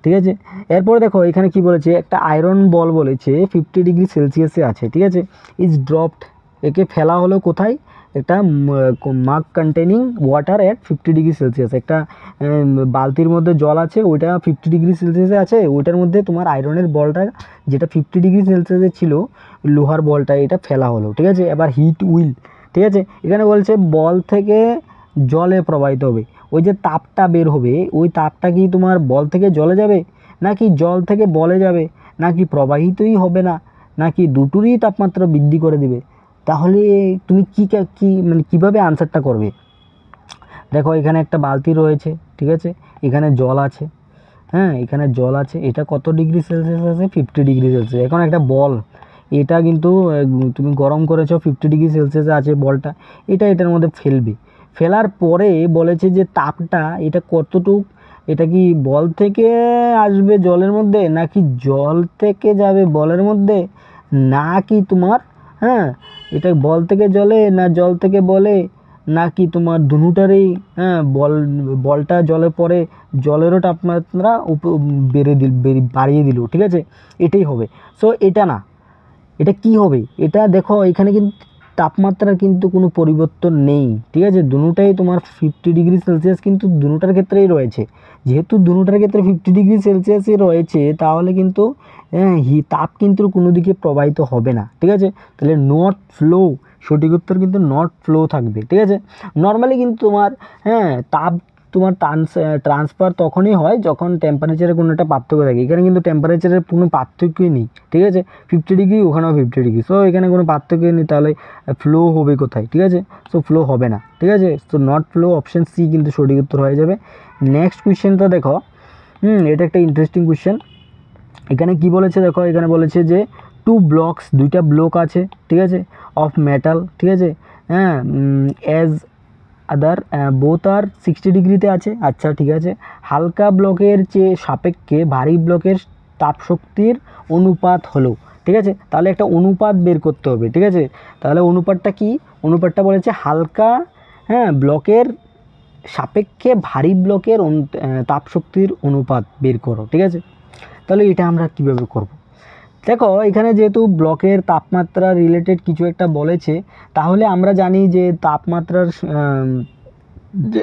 ঠিক আছে। এরপরে দেখো এখানে কি বলেছে, একটা আয়রন বল বলেছে 50 ডিগ্রি সেলসিয়াসে আছে, ঠিক আছে। ইজ ড্রপড, একে ফেলা হলো কোথায়, একটা মাগ containing water at 50 degree Celsius, একটা বালতির মধ্যে জল আছে, ওইটা 50 ডিগ্রি সেলসিয়াসে আছে, ওইটার মধ্যে তোমার আয়রনের বলটা যেটা 50 ডিগ্রি সেলসিয়াসে ছিল, লোহার বলটা, এটা ফেলা হলো, ঠিক আছে। এবার হিট উইল, ঠিক আছে, এখানে বলছে বল থেকে জলে প্রবাহিত হবে, ওই যে তাপটা বের হবে, ওই তাপটা কি তোমার বল থেকে জলে যাবে, নাকি জল থেকে বলে যাবে, নাকি প্রবাহিতই হবে না, নাকি দুটোরই তাপমাত্রা বৃদ্ধি করে দিবে, তাহলে তুমি কি মানে কীভাবে আনসারটা করবে। দেখো এখানে একটা বালতি রয়েছে, ঠিক আছে, এখানে জল আছে, হ্যাঁ এখানে জল আছে, এটা কত ডিগ্রি সেলসিয়াস আছে, 50 ডিগ্রি সেলসিয়াস। এখন একটা বল, এটা কিন্তু তুমি গরম করেছো, 50 ডিগ্রি সেলসিয়াসে আছে বলটা, এটার মধ্যে ফেলবে, ফেলার পরে বলেছে যে তাপটা এটা কতটুক, এটা কি বল থেকে আসবে জলের মধ্যে, নাকি জল থেকে যাবে বলের মধ্যে, নাকি তোমার হ্যাঁ এটা বল থেকে জলে, না জল থেকে বলে, নাকি তোমার দুটারই, বলটা জলে পরে জলেরও তাপমাত্রা বাড়িয়ে দিল, ঠিক আছে, এটাই হবে। সো এটা না, এটা কি হবে, এটা দেখো এখানে কিন্তু তাপমাত্রার কিন্তু কোনো পরিবর্তন নেই, ঠিক আছে। দুটাই তোমার 50 ডিগ্রি সেলসিয়াস কিন্তু দুটার ক্ষেত্রেই রয়েছে, যেহেতু দুটার ক্ষেত্রে 50 ডিগ্রি সেলসিয়াসই রয়েছে, তাহলে কিন্তু তাপ কিন্তু কোনো দিকে প্রবাহিত হবে না, ঠিক আছে। তাহলে নট ফ্লো, সঠিক উত্তর কিন্তু নট ফ্লো থাকবে, ঠিক আছে। নর্মালি কিন্তু তোমার তাপ তোমার ট্রান্সফার তখনই হয় যখন টেম্পারেচারের কোনো একটা পার্থক্য থাকে, এখানে কিন্তু টেম্পারেচারের কোনো পার্থক্যই নেই, ঠিক আছে। 50 ডিগ্রি ওখানেও 50 ডিগ্রি, সো এখানে কোনো পার্থক্যই নেই, তাহলে ফ্লো হবে কোথায়, ঠিক আছে। সো ফ্লো হবে না, ঠিক আছে। So not flow, option C কিন্তু সঠিক উত্তর হয়ে যাবে। নেক্সট কোয়েশ্চেনটা দেখো, এটা একটা ইন্টারেস্টিং কোয়েশ্চেন। এখানে কি বলেছে দেখো, এখানে বলেছে যে দুইটা ব্লক আছে, ঠিক আছে, অফ মেটাল, ঠিক আছে, অ্যাজ আদার বোথ আর 60 ডিগ্রিতে আছে, আচ্ছা ঠিক আছে। হালকা ব্লকের চেয়ে সাপেক্ষে ভারী ব্লকের তাপশক্তির অনুপাত হলো, ঠিক আছে। তাহলে একটা অনুপাত বের করতে হবে, ঠিক আছে। তাহলে অনুপাতটা কি, অনুপাতটা বলেছে হালকা ব্লকের সাপেক্ষে ভারী ব্লকের তাপশক্তির অনুপাত বের করো, ঠিক আছে। তাহলে এটা আমরা কিভাবে করব, দেখো এখানে যেহেতু ব্লকের তাপমাত্রা রিলেটেড কিছু একটা বলেছে, তাহলে আমরা জানি যে তাপমাত্রার যে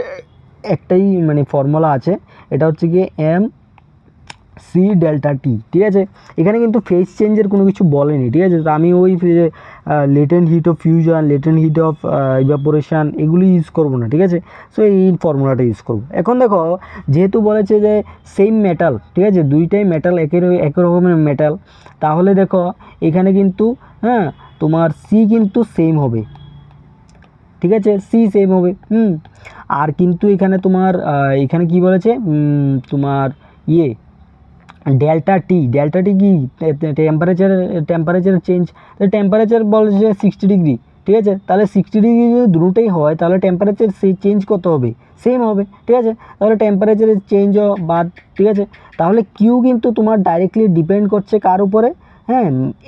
একটাই মানে ফর্মুলা আছে, এটা হচ্ছে গিয়ে MC ডেল্টা টি, ঠিক আছে। এখানে কিন্তু ফেজ চেঞ্জের কোনো কিছু বলেনি, ঠিক আছে। তো আমি ওই latent heat of fusion, latent heat of evaporation এগুলি ইউজ করব না, ঠিক আছে। সো এই ফর্মুলাটা ইউজ করব। এখন দেখো যেহেতু বলেছে যে সেম মেটাল, ঠিক আছে, দুইটাই মেটাল, একই রকমের মেটাল, তাহলে দেখো এখানে কিন্তু তোমার সি কিন্তু সেম হবে, ঠিক আছে, সি সেম হবে। আর কিন্তু এখানে তোমার এখানে কি বলেছে তোমার ডেল্টা টি কি, টেম্পারেচার চেঞ্জ, টেম্পারেচার বলছে 60 ডিগ্রি, ঠিক আছে। তাহলে 60 ডিগ্রি যদি দুটোই হয়, তাহলে টেম্পারেচার চেঞ্জ কত হবে, সেম হবে, ঠিক আছে। তাহলে টেম্পারেচারের চেঞ্জ বাদ, ঠিক আছে। তাহলে কিউ কিন্তু তোমার ডাইরেক্টলি ডিপেন্ড করছে কার উপরে,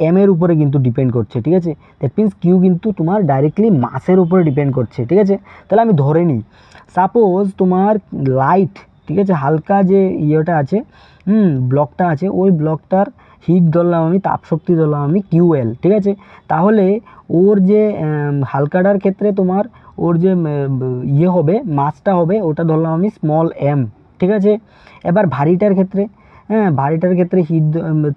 এম এর উপরে কিন্তু ডিপেন্ড করছে, ঠিক আছে। দ্যাট মিনস কিউ কিন্তু তোমার ডাইরেক্টলি মাসের উপরে ডিপেন্ড করছে, ঠিক আছে। তাহলে আমি ধরে নিই, সাপোজ তোমার লাইট, ঠিক আছে, হালকা যে ইয়েটা আছে ব্লকটা আছে, ওই ব্লকটার হিট ধরলাম আমি, তাপশক্তি ধরলাম আমি QL, ঠিক আছে। তাহলে ওর যে হালকাটার ক্ষেত্রে তোমার ওর যে হবে মাসটা হবে, ওটা ধরলাম আমি স্মল m, ঠিক আছে। এবার ভারীটার ক্ষেত্রে ভারীটার ক্ষেত্রে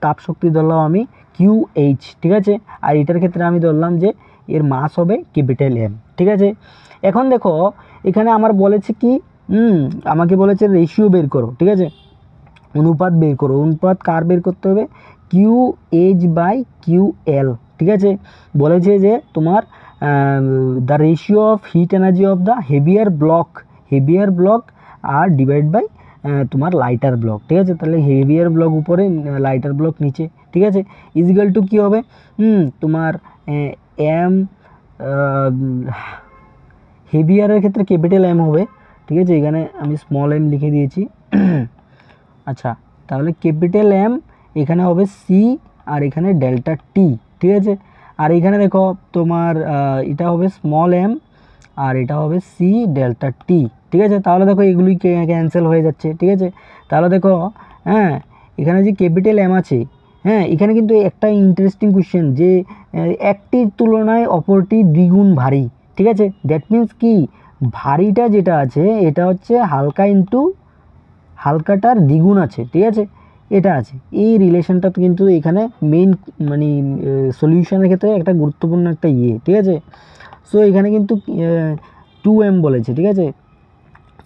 তাপশক্তি ধরলাম আমি QH, ঠিক আছে। আর এটার ক্ষেত্রে আমি ধরলাম যে এর মাস হবে ক্যাপিটাল এম। ঠিক আছে, এখন দেখো এখানে আমার বলেছে কি আমাকে বলেছে রেশিও বের করো। ঠিক আছে, অনুপাত বের করো। অনুপাত কার বের করতে হবে? Q H by Q L. ঠিক আছে, বলেছে যে তোমার the ratio of heat energy of the heavier block আর ডিভাইড বাই তোমার লাইটার ব্লক। ঠিক আছে, তাহলে হেভিয়ার ব্লক উপরে, লাইটার ব্লক নিচে। ঠিক আছে, ইজিক্যাল টু কী হবে তোমার এম, হেভিয়ারের ক্ষেত্রে ক্যাপিটাল এম হবে। ঠিক আছে, এখানে আমি স্মল এম লিখে দিয়েছি। আচ্ছা, তাহলে ক্যাপিটাল এম এখানে হবে সি আর এখানে ডেল্টা টি। ঠিক আছে, আর এখানে দেখো তোমার এটা হবে স্মল এম আর এটা হবে সি ডেল্টা টি। ঠিক আছে, তাহলে দেখো এগুলি ক্যান্সেল হয়ে যাচ্ছে। ঠিক আছে, তাহলে দেখো হ্যাঁ এখানে যে ক্যাপিটাল এম আছে, হ্যাঁ এখানে কিন্তু একটা ইন্টারেস্টিং কোয়েশ্চেন যে একটির তুলনায় অপরটি দ্বিগুণ ভারী। ঠিক আছে, দ্যাট মিন্স কি ভারীটা যেটা আছে এটা হচ্ছে হালকা ইন্টু হালকাটার দ্বিগুণ আছে। ঠিক আছে, এটা আছে, এই রিলেশনটা কিন্তু এখানে মেইন মানে সলিউশনের ক্ষেত্রে একটা গুরুত্বপূর্ণ একটা ঠিক আছে, সো এখানে কিন্তু 2m বলেছে। ঠিক আছে,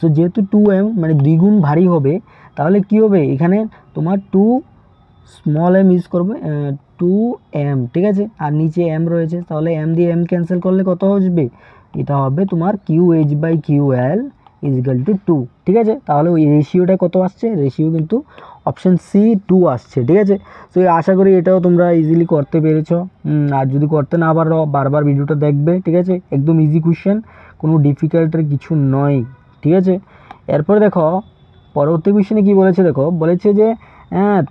সো যেহেতু 2m মানে দ্বিগুণ ভারী হবে, তাহলে কি হবে এখানে তোমার 2 স্মল এম ইউজ করবে 2m। ঠিক আছে, আর নিচে m রয়েছে, তাহলে m দিয়ে m ক্যান্সেল করলে কত আসবে? এটা হবে তোমার Q H by Q L is equal to 2। ঠিক আছে, তাহলে ওই রেশিওটা কত আসছে? রেশিও কিন্তু অপশান সি 2 আসছে। ঠিক আছে, তো আশা করি এটাও তোমরা ইজিলি করতে পেরেছো। আর যদি করতে না পারো বারবার ভিডিওটা দেখবে। ঠিক আছে, একদম ইজি কোয়েশ্চেন, কোনো ডিফিকাল্টের কিছু নয়। ঠিক আছে, এরপর দেখো পরবর্তী কোয়েশ্চেনে কী বলেছে, দেখো বলেছে যে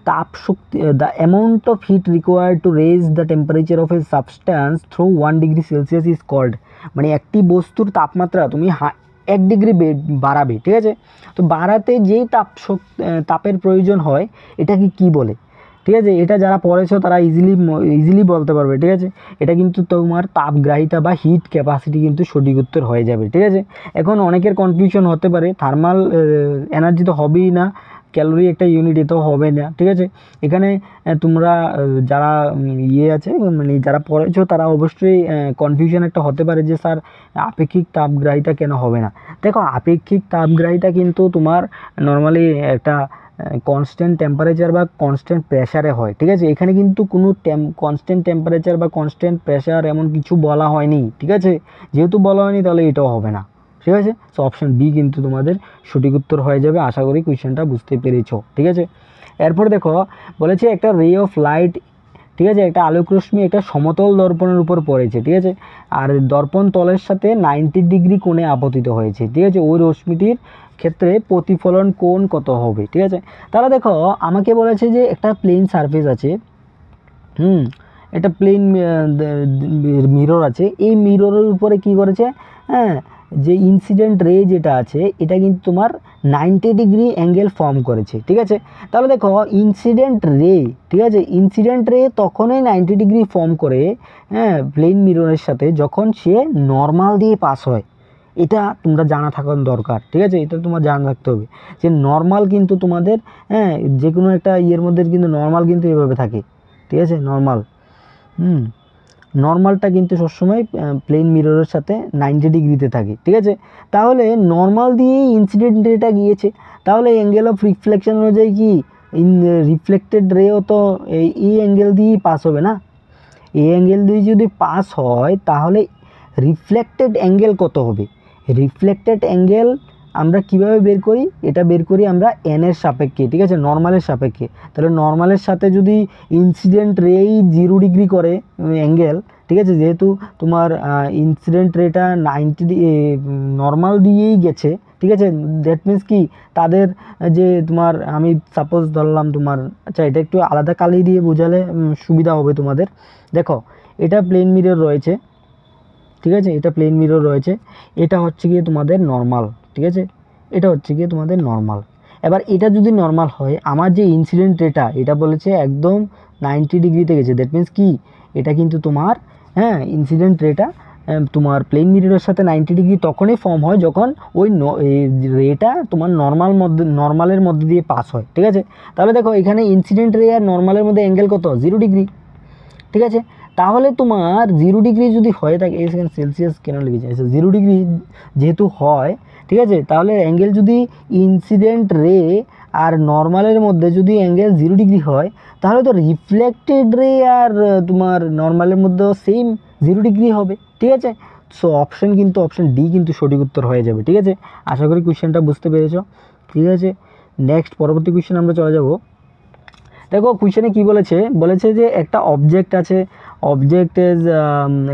তাপ শক্তি, the amount of heat required to raise the temperature of a substance through 1 degree Celsius is called. মানে একটি বস্তুর তাপমাত্রা তুমি 1 ডিগ্রি বাড়াবে। ঠিক আছে, তো বাড়াতে যেই তাপের প্রয়োজন হয় এটাকে কি বলে? ঠিক আছে, এটা যারা পড়েছো তারা ইজিলি বলতে পারবে। ঠিক আছে, এটা কিন্তু তোমার তাপগ্রাহিতা বা হিট ক্যাপাসিটি কিন্তু সঠিক উত্তর হয়ে যাবে। ঠিক আছে, এখন অনেকের কনফিউশন হতে পারে, থার্মাল এনার্জি তো হবেই না, ক্যালোরি একটা ইউনিট, এতেও হবে না। ঠিক আছে, এখানে তোমরা যারা আছে মানে যারা পড়েছো তারা অবশ্যই কনফিউশন একটা হতে পারে যে স্যার আপেক্ষিক তাপগ্রাহিতা কেন হবে না। দেখো আপেক্ষিক তাপগ্রাহিতা কিন্তু তোমার নর্মালি একটা কনস্ট্যান্ট টেম্পারেচার বা কনস্ট্যান্ট প্রেশারে হয়। ঠিক আছে, এখানে কিন্তু কোনো কনস্ট্যান্ট টেম্পারেচার বা কনস্ট্যান্ট প্রেশার এমন কিছু বলা হয়নি। ঠিক আছে, যেহেতু বলা হয়নি তাহলে এটাও হবে না। ঠিক আছে, সো অপশান বি কিন্তু তোমাদের সঠিক উত্তর হয়ে যাবে। আশা করি কোয়েশ্চেনটা বুঝতে পেরেছো। ঠিক আছে, এরপর দেখো বলেছে একটা রে অফ লাইট, ঠিক আছে, একটা আলোক রশ্মি একটা সমতল দর্পণের উপর পড়েছে। ঠিক আছে, আর দর্পণ তলের সাথে 90 ডিগ্রি কোণে আপতিত হয়েছে। ঠিক আছে, ওই রশ্মিটির ক্ষেত্রে প্রতিফলন কোণ কত হবে? ঠিক আছে, তাহলে দেখো আমাকে বলেছে যে একটা প্লেন সারফেস আছে, একটা প্লেন মিরর আছে, এই মিররের উপরে কি করেছে, হ্যাঁ যে ইনসিডেন্ট রে যেটা আছে এটা কিন্তু তোমার 90 ডিগ্রি অ্যাঙ্গেল ফর্ম করেছে। ঠিক আছে, তাহলে দেখো ইনসিডেন্ট রে, ঠিক আছে, ইনসিডেন্ট রে তখনই 90 ডিগ্রি ফর্ম করে প্লেন মিররের সাথে যখন সে নর্মাল দিয়ে পাস হয়। এটা তোমরা জানা থাকার দরকার। ঠিক আছে, এটা তোমার জানা থাকতে হবে যে নর্মাল কিন্তু তোমাদের যে কোনো একটা ইয়ের মধ্যে কিন্তু নর্মাল কিন্তু এভাবে থাকে। ঠিক আছে, নর্মালটা কিন্তু সবসময় প্লেন মিররের সাথে 90 ডিগ্রিতে থাকে। ঠিক আছে, তাহলে নর্মাল দিয়েই ইনসিডেন্ট রেটা গিয়েছে, তাহলে অ্যাঙ্গেল অফ রিফ্লেকশন অনুযায়ী কি রিফ্লেক্টেড রেও তো এই অ্যাঙ্গেল দিয়েই পাস হবে না। এই অ্যাঙ্গেল দিয়ে যদি পাস হয় তাহলে রিফ্লেক্টেড অ্যাঙ্গেল কত হবে? রিফ্লেক্টেড অ্যাঙ্গেল আমরা কিভাবে বের করি? এটা বের করি আমরা এনের সাপেক্ষে। ঠিক আছে, নর্মালের সাপেক্ষে। তাহলে নর্মালের সাথে যদি ইনসিডেন্ট রেই 0 ডিগ্রি করে অ্যাঙ্গেল, ঠিক আছে, যেহেতু তোমার ইনসিডেন্ট রেটা 90 নর্মাল দিয়েই গেছে। ঠিক আছে, দ্যাট মিন্স কি তাদের যে তোমার আমি সাপোজ ধরলাম তোমার, আচ্ছা এটা একটু আলাদা কালি দিয়ে বোঝালে সুবিধা হবে তোমাদের। দেখো এটা প্লেন মিরর রয়েছে, ঠিক আছে, এটা প্লেন মিরর রয়েছে, এটা হচ্ছে গিয়ে তোমাদের নর্মাল। ঠিক আছে, এটা হচ্ছে গিয়ে তোমাদের নর্মাল। এবার এটা যদি নর্মাল হয়, আমার যে ইনসিডেন্ট রেটা এটা বলেছে একদম 90 ডিগ্রিতে গেছে, দ্যাট মিন্স কি এটা কিন্তু তোমার ইনসিডেন্ট রেটা তোমার প্লেন মিররের সাথে 90 ডিগ্রি তখনই ফর্ম হয় যখন ওই রেটা তোমার নর্মালের মধ্যে দিয়ে পাস হয়। ঠিক আছে, তাহলে দেখো এখানে ইনসিডেন্ট রে আর নর্মালের মধ্যে অ্যাঙ্গেল কত? 0 ডিগ্রি। ঠিক আছে, তাহলে তোমার 0 ডিগ্রি যদি হয়ে থাকে, এই সেকেন্ড সেলসিয়াস কেন লিখেছে, আচ্ছা 0 ডিগ্রি যেহেতু হয়, ঠিক আছে, তাহলে অ্যাঙ্গেল যদি ইনসিডেন্ট রে আর নর্মালের মধ্যে যদি অ্যাঙ্গেল 0 ডিগ্রি হয়, তাহলে তো রিফ্লেক্টেড রে আর তোমার নর্মালের মধ্যেও সেম 0 ডিগ্রি হবে, ঠিক আছে। সো অপশন ডি কিন্তু সঠিক উত্তর হয়ে যাবে, ঠিক আছে। আশা করি কোয়েশ্চেনটা বুঝতে পেরেছো, ঠিক আছে। নেক্সট পরবর্তী কোয়েশ্চেন আমরা চলে যাব। দেখো কোয়েশ্চেনে কি বলেছে যে একটা অবজেক্ট আছে,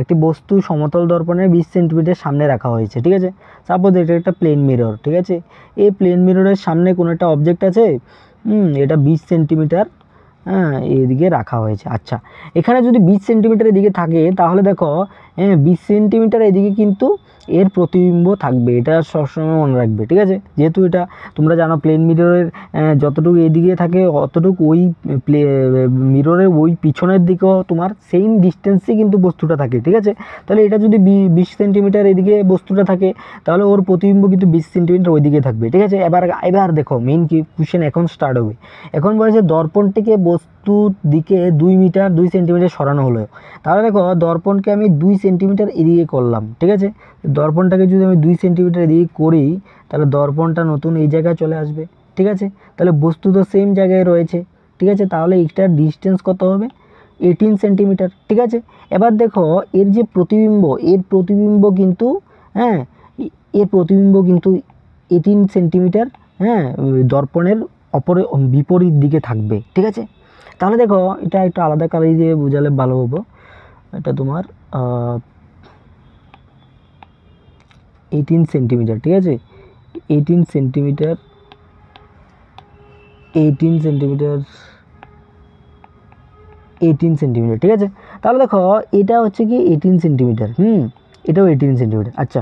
একটি বস্তু সমতল দর্পণের 20 সেন্টিমিটার সামনে রাখা হয়েছে, ঠিক আছে। সাপোজ এটা একটা প্লেন মিরর, ঠিক আছে। এই প্লেন মিররের সামনে কোনো একটা অবজেক্ট আছে, এটা 20 সেন্টিমিটার এদিকে রাখা হয়েছে। আচ্ছা, এখানে যদি 20 সেন্টিমিটার এদিকে থাকে, তাহলে দেখো 20 সেন্টিমিটার এদিকে কিন্তু এর প্রতিবিম্ব থাকবে, এটা সবসময় মনে রাখবে, ঠিক আছে। যেহেতু এটা তোমরা জানো প্লেন মিররের যতটুকু এদিকে থাকে অতটুকু ওই মিররের ওই পিছনের দিকেও তোমার সেম ডিস্টেন্সে কিন্তু বস্তুটা থাকে, ঠিক আছে। তাহলে এটা যদি 20 সেন্টিমিটার এদিকে বস্তুটা থাকে, তাহলে ওর প্রতিবিম্ব কিন্তু 20 সেন্টিমিটার ওইদিকে থাকবে, ঠিক আছে। এবার দেখো মেইন কি কোয়েশ্চেন এখন স্টার্ট হবে। এখন বলেছে দর্পণটিকে বস্তুর দিকে 2 সেন্টিমিটার সরানো হলো। তাহলে দেখো দর্পণকে আমি 2 সেন্টিমিটার এদিকে করলাম, ঠিক আছে। দর্পণটাকে যদি আমি 2 সেন্টিমিটার এদিকে করি, তাহলে দর্পণটা নতুন এই জায়গায় চলে আসবে, ঠিক আছে। তাহলে বস্তু তো সেম জায়গায় রয়েছে, ঠিক আছে। তাহলে এটার ডিস্টেন্স কত হবে, 18 সেন্টিমিটার, ঠিক আছে। এবার দেখো এর যে প্রতিবিম্ব কিন্তু এর প্রতিবিম্ব কিন্তু 18 সেন্টিমিটার দর্পণের বিপরীত দিকে থাকবে, ঠিক আছে। তাহলে দেখো এটা একটু আলাদা কালার দিয়ে বোঝালে ভালো হবো। এটা তোমার 18 সেন্টিমিটার, ঠিক আছে। 18 সেন্টিমিটার 18 সেন্টিমিটার, ঠিক আছে। তাহলে দেখো এটা হচ্ছে কি 18 সেন্টিমিটার, এটাও 18 সেন্টিমিটার। আচ্ছা,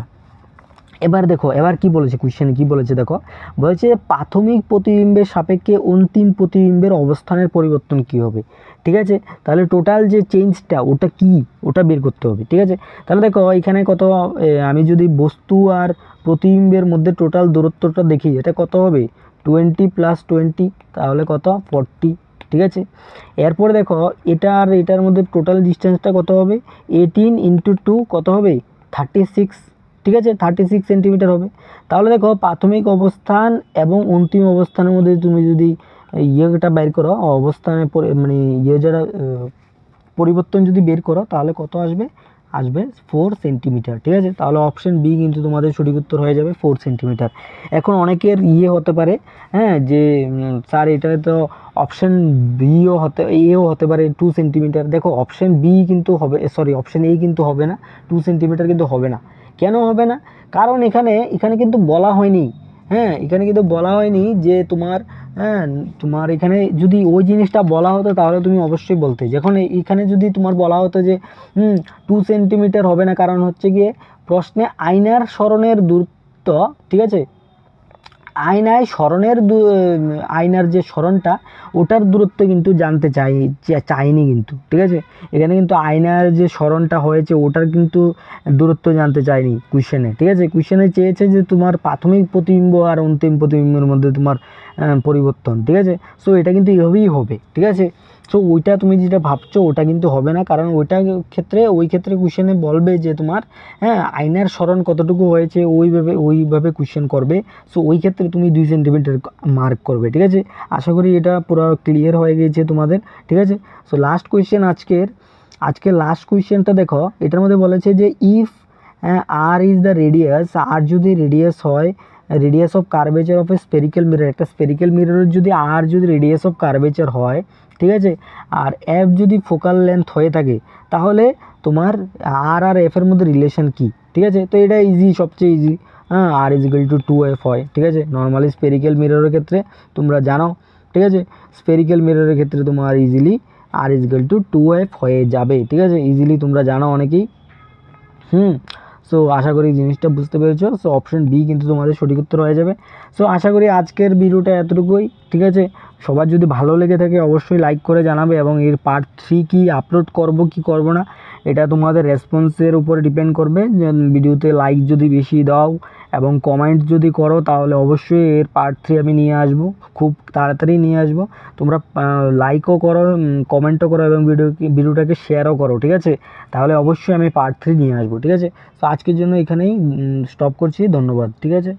এবার দেখো এবার কি বলেছে কোয়েশ্চেনে, কি বলেছে দেখো, বলেছে প্রাথমিক প্রতিবিম্বের সাপেক্ষে অন্তিম প্রতিবিম্বের অবস্থানের পরিবর্তন কি হবে, ঠিক আছে। তাহলে টোটাল যে চেঞ্জটা ওটা কি, ওটা বের করতে হবে, ঠিক আছে। তাহলে দেখো এখানে কত, আমি যদি বস্তু আর প্রতিবিম্বের মধ্যে টোটাল দূরত্বটা দেখি, এটা কত হবে 20 + 20, তাহলে কত 40, ঠিক আছে। এরপরে দেখো এটা আর এটার মধ্যে টোটাল ডিস্টেন্সটা কত হবে, 18 × 2 কত হবে 36, ঠিক আছে, 36 সেন্টিমিটার হবে। তাহলে দেখো প্রাথমিক অবস্থান এবং অন্তিম অবস্থানের মধ্যে তুমি যদি ইয়েটা বের করো, অবস্থানের মানে যারা পরিবর্তন যদি বের করো, তাহলে কত আসবে 4 সেন্টিমিটার, ঠিক আছে। তাহলে অপশন বি কিন্তু তোমাদের সঠিক উত্তর হয়ে যাবে 4 সেন্টিমিটার। এখন অনেকের হতে পারে যে স্যার এটা তো অপশন বিও এও হতে পারে 2 সেন্টিমিটার। দেখো অপশন বি কিন্তু হবে, সরি অপশন এ কিন্তু হবে না, 2 সেন্টিমিটার কিন্তু হবে না। কেন হবে না, কারণ এখানে কিন্তু বলা হয়নি, এখানে কিন্তু বলা হয়নি যে তোমার এখানে যদি ওই জিনিসটা বলা হতো তাহলে তুমি অবশ্যই বলতে। যখন এখানে যদি তোমার বলা হতো যে 2 সেন্টিমিটার হবে না, কারণ হচ্ছে গিয়ে প্রশ্নে আয়নার সরণের দূরত্ব, ঠিক আছে, আয়নার যে সরণটা ওটার দূরত্ব কিন্তু জানতে চাইনি কিন্তু, ঠিক আছে। এখানে কিন্তু আয়নার যে সরণটা হয়েছে ওটার কিন্তু দূরত্ব জানতে চাইনি কোয়েশ্চেনে, ঠিক আছে। কোয়েশ্চেনে চেয়েছে যে তোমার প্রাথমিক প্রতিবিম্ব আর অন্তিম প্রতিবিম্বের মধ্যে তোমার পরিবর্তন, ঠিক আছে। সো এটা কিন্তু এভাবেই হবে, ঠিক আছে। সো ওইটা তুমি যেটা ভাবছো ওটা কিন্তু হবে না, কারণ ওই ক্ষেত্রে কোয়েশ্চেনে বলবে যে তোমার আয়নার সরণ কতটুকু হয়েছে, ওইভাবে কোয়েশ্চেন করবে। সো ওই ক্ষেত্রে তুমি 2 সেন্টিমিটার মার্ক করবে, ঠিক আছে। আশা করি এটা পুরো ক্লিয়ার হয়ে গেছে তোমাদের, ঠিক আছে। সো লাস্ট কোয়েশ্চেন আজকের লাস্ট কোয়েশ্চেনটা দেখো, এটার মধ্যে বলেছে যে if R is the radius, আর যদি রেডিয়াস হয়, radius of curvature of a spherical mirror, একটা স্পেরিক্যাল মিররের যদি আর যদি রেডিয়াস অফ কার্ভেচার হয়, ঠিক আছে, আর এফ যদি ফোকাল লেন্থ হয়ে থাকে, তাহলে তোমার আর এফের মধ্যে রিলেশন কি, ঠিক আছে। তো এটা ইজি, সবচেয়ে ইজি, আর = 2f হয়, ঠিক আছে। নর্মালি স্পেরিক্যাল মিররের ক্ষেত্রে তোমরা জানো, ঠিক আছে, স্পেরিক্যাল মিররের ক্ষেত্রে তোমার ইজিলি আর = 2f হয়ে যাবে, ঠিক আছে। ইজিলি তোমরা জানো অনেকেই। সো আশা করি জিনিসটা বুঝতে পেরেছো। সো অপশন বি কিন্তু তোমাদের সঠিক উত্তর হয়ে যাবে। সো আশা করি আজকের ভিডিওটা এতটুকুই, ঠিক আছে। সবার যদি ভালো লেগে থাকে অবশ্যই লাইক করে জানাবে, এবং এর পার্ট 3 কি আপলোড করব কি করব না এটা তোমাদের রেসপন্সের উপরে ডিপেন্ড করবে। ভিডিওতে লাইক যদি বেশি দাও এবং কমেন্ট যদি করো তাহলে অবশ্যই এর পার্ট 3 আমি নিয়ে আসবো, খুব তাড়াতাড়ি নিয়ে আসবো। তোমরা লাইকও করো, কমেন্টও করো এবং ভিডিওটাকে শেয়ারও করো, ঠিক আছে? তাহলে অবশ্যই আমি পার্ট 3 নিয়ে আসবো, ঠিক আছে? তো আজকের জন্য এখানেই স্টপ করছি, ধন্যবাদ, ঠিক আছে?